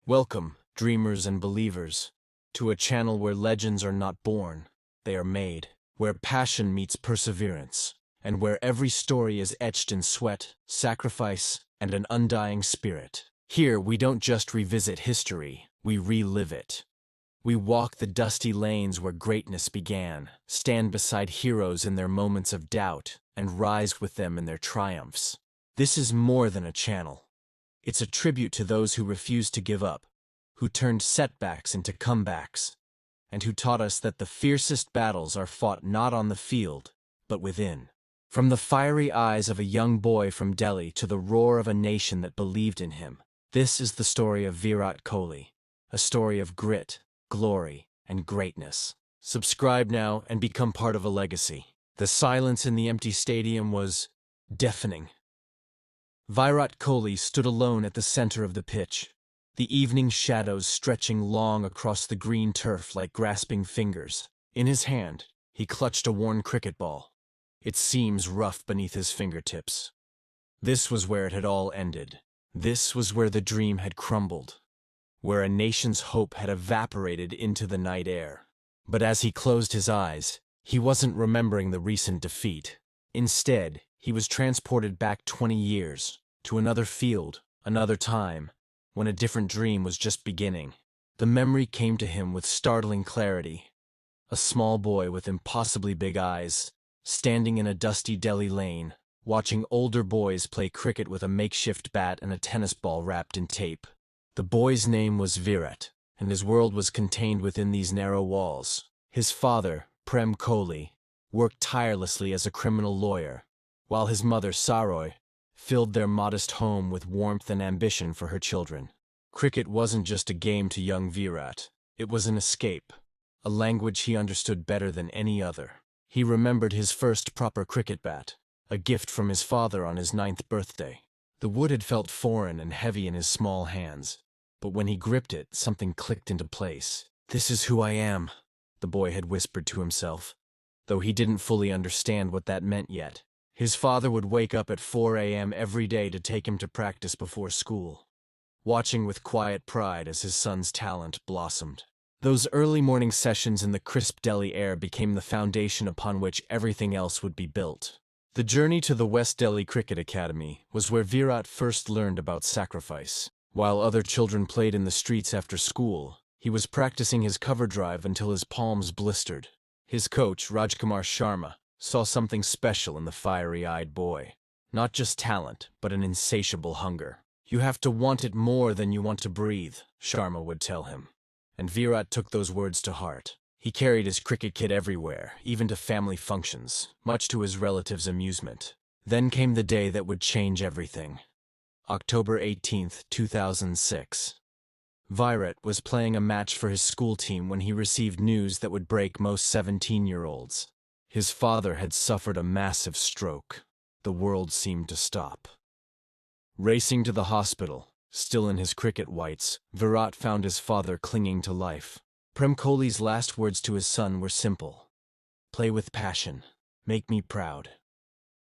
Welcome, dreamers and believers, to a channel where legends are not born, they are made, where passion meets perseverance, and where every story is etched in sweat, sacrifice, and an undying spirit. Here, we don't just revisit history, we relive it. We walk the dusty lanes where greatness began, stand beside heroes in their moments of doubt, and rise with them in their triumphs. This is more than a channel. It's a tribute to those who refused to give up, who turned setbacks into comebacks, and who taught us that the fiercest battles are fought not on the field, but within. From the fiery eyes of a young boy from Delhi to the roar of a nation that believed in him, this is the story of Virat Kohli, a story of grit, glory, and greatness. Subscribe now and become part of a legacy. The silence in the empty stadium was deafening. Virat Kohli stood alone at the center of the pitch, the evening shadows stretching long across the green turf like grasping fingers. In his hand, he clutched a worn cricket ball, its seams rough beneath his fingertips. This was where it had all ended. This was where the dream had crumbled, where a nation's hope had evaporated into the night air. But as he closed his eyes, he wasn't remembering the recent defeat. Instead, he was transported back 20 years, to another field, another time, when a different dream was just beginning. The memory came to him with startling clarity. A small boy with impossibly big eyes, standing in a dusty Delhi lane, watching older boys play cricket with a makeshift bat and a tennis ball wrapped in tape. The boy's name was Virat, and his world was contained within these narrow walls. His father, Prem Kohli, worked tirelessly as a criminal lawyer, while his mother, Saroy, filled their modest home with warmth and ambition for her children. Cricket wasn't just a game to young Virat. It was an escape, a language he understood better than any other. He remembered his first proper cricket bat, a gift from his father on his 9th birthday. The wood had felt foreign and heavy in his small hands, but when he gripped it, something clicked into place. "This is who I am," the boy had whispered to himself, though he didn't fully understand what that meant yet. His father would wake up at 4 a.m. every day to take him to practice before school, watching with quiet pride as his son's talent blossomed. Those early morning sessions in the crisp Delhi air became the foundation upon which everything else would be built. The journey to the West Delhi Cricket Academy was where Virat first learned about sacrifice. While other children played in the streets after school, he was practicing his cover drive until his palms blistered. His coach, Rajkumar Sharma, saw something special in the fiery-eyed boy. Not just talent, but an insatiable hunger. "You have to want it more than you want to breathe," Sharma would tell him. And Virat took those words to heart. He carried his cricket kit everywhere, even to family functions, much to his relatives' amusement. Then came the day that would change everything. October 18th, 2006. Virat was playing a match for his school team when he received news that would break most 17-year-olds. His father had suffered a massive stroke. The world seemed to stop. Racing to the hospital, still in his cricket whites, Virat found his father clinging to life. Prem Kohli's last words to his son were simple: "Play with passion. Make me proud."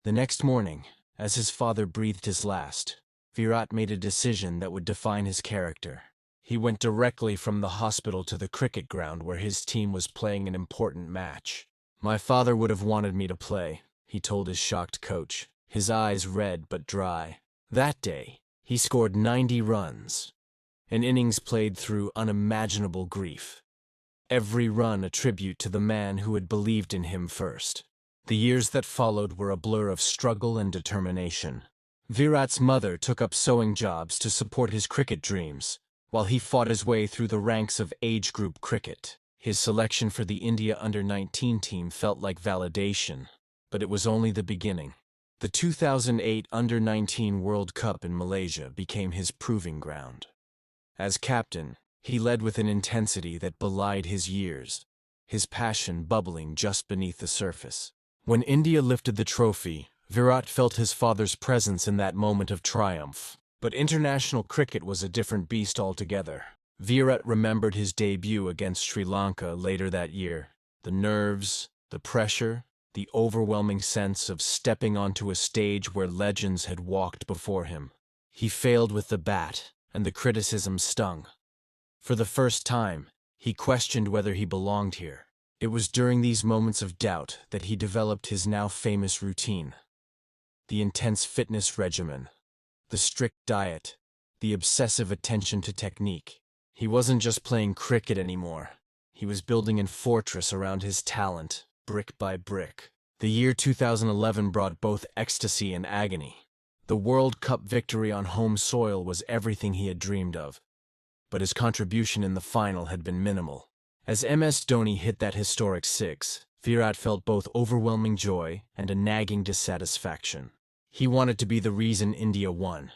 The next morning, as his father breathed his last, Virat made a decision that would define his character. He went directly from the hospital to the cricket ground where his team was playing an important match. "My father would have wanted me to play," he told his shocked coach, his eyes red but dry. That day, he scored 90 runs, an innings played through unimaginable grief. Every run a tribute to the man who had believed in him first. The years that followed were a blur of struggle and determination. Virat's mother took up sewing jobs to support his cricket dreams, while he fought his way through the ranks of age group cricket. His selection for the India under-19 team felt like validation, but it was only the beginning. The 2008 under-19 World Cup in Malaysia became his proving ground. As captain, he led with an intensity that belied his years, his passion bubbling just beneath the surface. When India lifted the trophy, Virat felt his father's presence in that moment of triumph. But international cricket was a different beast altogether. Virat remembered his debut against Sri Lanka later that year. The nerves, the pressure, the overwhelming sense of stepping onto a stage where legends had walked before him. He failed with the bat, and the criticism stung. For the first time, he questioned whether he belonged here. It was during these moments of doubt that he developed his now famous routine. The intense fitness regimen, the strict diet, the obsessive attention to technique. He wasn't just playing cricket anymore. He was building a fortress around his talent, brick by brick. The year 2011 brought both ecstasy and agony. The World Cup victory on home soil was everything he had dreamed of, but his contribution in the final had been minimal. As MS Dhoni hit that historic six, Virat felt both overwhelming joy and a nagging dissatisfaction. He wanted to be the reason India won,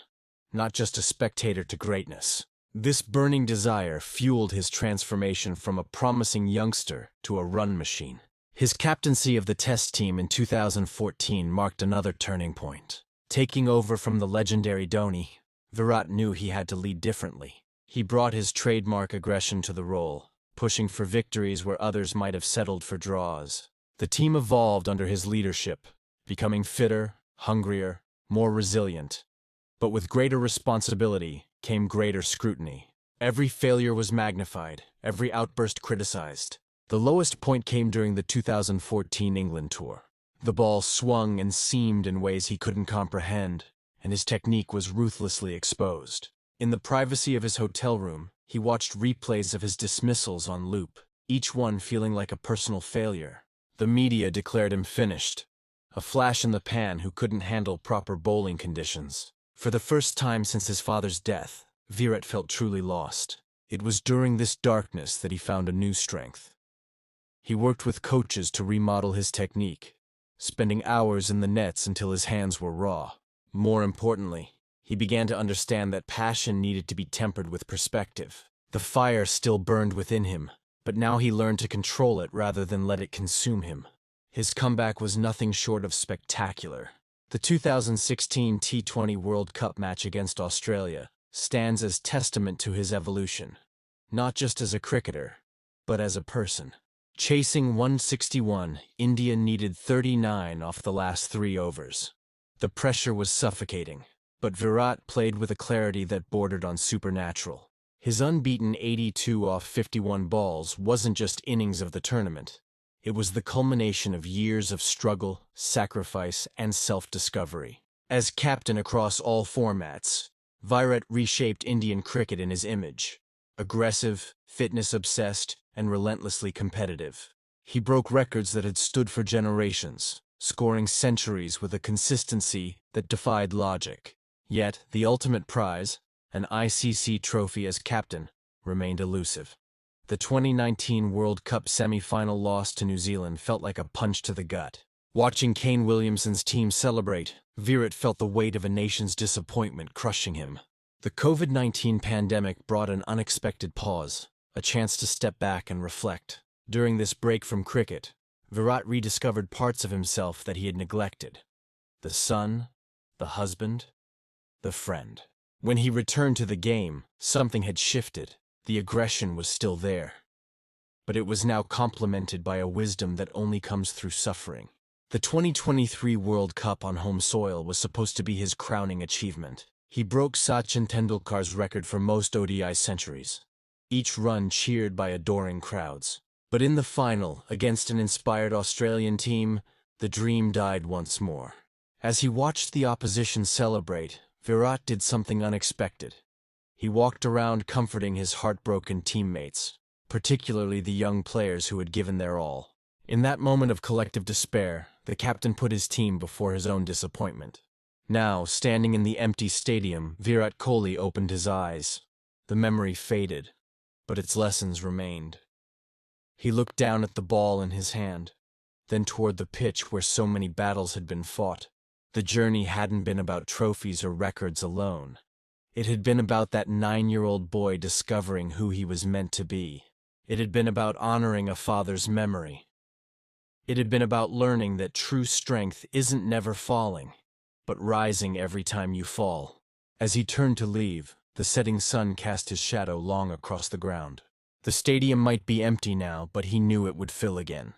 not just a spectator to greatness. This burning desire fueled his transformation from a promising youngster to a run machine. His captaincy of the Test team in 2014 marked another turning point. Taking over from the legendary Dhoni, Virat knew he had to lead differently. He brought his trademark aggression to the role, pushing for victories where others might have settled for draws. The team evolved under his leadership, becoming fitter, hungrier, more resilient. But with greater responsibility came greater scrutiny. Every failure was magnified, every outburst criticized. The lowest point came during the 2014 England tour. The ball swung and seamed in ways he couldn't comprehend, and his technique was ruthlessly exposed. In the privacy of his hotel room, he watched replays of his dismissals on loop, each one feeling like a personal failure. The media declared him finished, a flash in the pan who couldn't handle proper bowling conditions. For the first time since his father's death, Virat felt truly lost. It was during this darkness that he found a new strength. He worked with coaches to remodel his technique, spending hours in the nets until his hands were raw. More importantly, he began to understand that passion needed to be tempered with perspective. The fire still burned within him, but now he learned to control it rather than let it consume him. His comeback was nothing short of spectacular. The 2016 T20 World Cup match against Australia stands as testament to his evolution, not just as a cricketer, but as a person. Chasing 161, India needed 39 off the last 3 overs. The pressure was suffocating, but Virat played with a clarity that bordered on supernatural. His unbeaten 82 off 51 balls wasn't just innings of the tournament. It was the culmination of years of struggle, sacrifice, and self-discovery. As captain across all formats, Virat reshaped Indian cricket in his image. Aggressive, fitness-obsessed, and relentlessly competitive. He broke records that had stood for generations, scoring centuries with a consistency that defied logic. Yet, the ultimate prize, an ICC trophy as captain, remained elusive. The 2019 World Cup semi-final loss to New Zealand felt like a punch to the gut. Watching Kane Williamson's team celebrate, Virat felt the weight of a nation's disappointment crushing him. The COVID-19 pandemic brought an unexpected pause, a chance to step back and reflect. During this break from cricket, Virat rediscovered parts of himself that he had neglected. The son, the husband, the friend. When he returned to the game, something had shifted. The aggression was still there, but it was now complemented by a wisdom that only comes through suffering. The 2023 World Cup on home soil was supposed to be his crowning achievement. He broke Sachin Tendulkar's record for most ODI centuries, each run cheered by adoring crowds. But in the final, against an inspired Australian team, the dream died once more. As he watched the opposition celebrate, Virat did something unexpected. He walked around comforting his heartbroken teammates, particularly the young players who had given their all. In that moment of collective despair, the captain put his team before his own disappointment. Now, standing in the empty stadium, Virat Kohli opened his eyes. The memory faded, but its lessons remained. He looked down at the ball in his hand, then toward the pitch where so many battles had been fought. The journey hadn't been about trophies or records alone. It had been about that 9-year-old boy discovering who he was meant to be. It had been about honoring a father's memory. It had been about learning that true strength isn't never falling, but rising every time you fall. As he turned to leave, the setting sun cast his shadow long across the ground. The stadium might be empty now, but he knew it would fill again.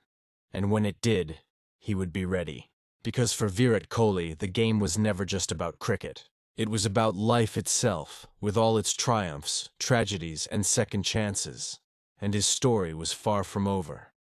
And when it did, he would be ready. Because for Virat Kohli, the game was never just about cricket. It was about life itself, with all its triumphs, tragedies, and second chances. And his story was far from over.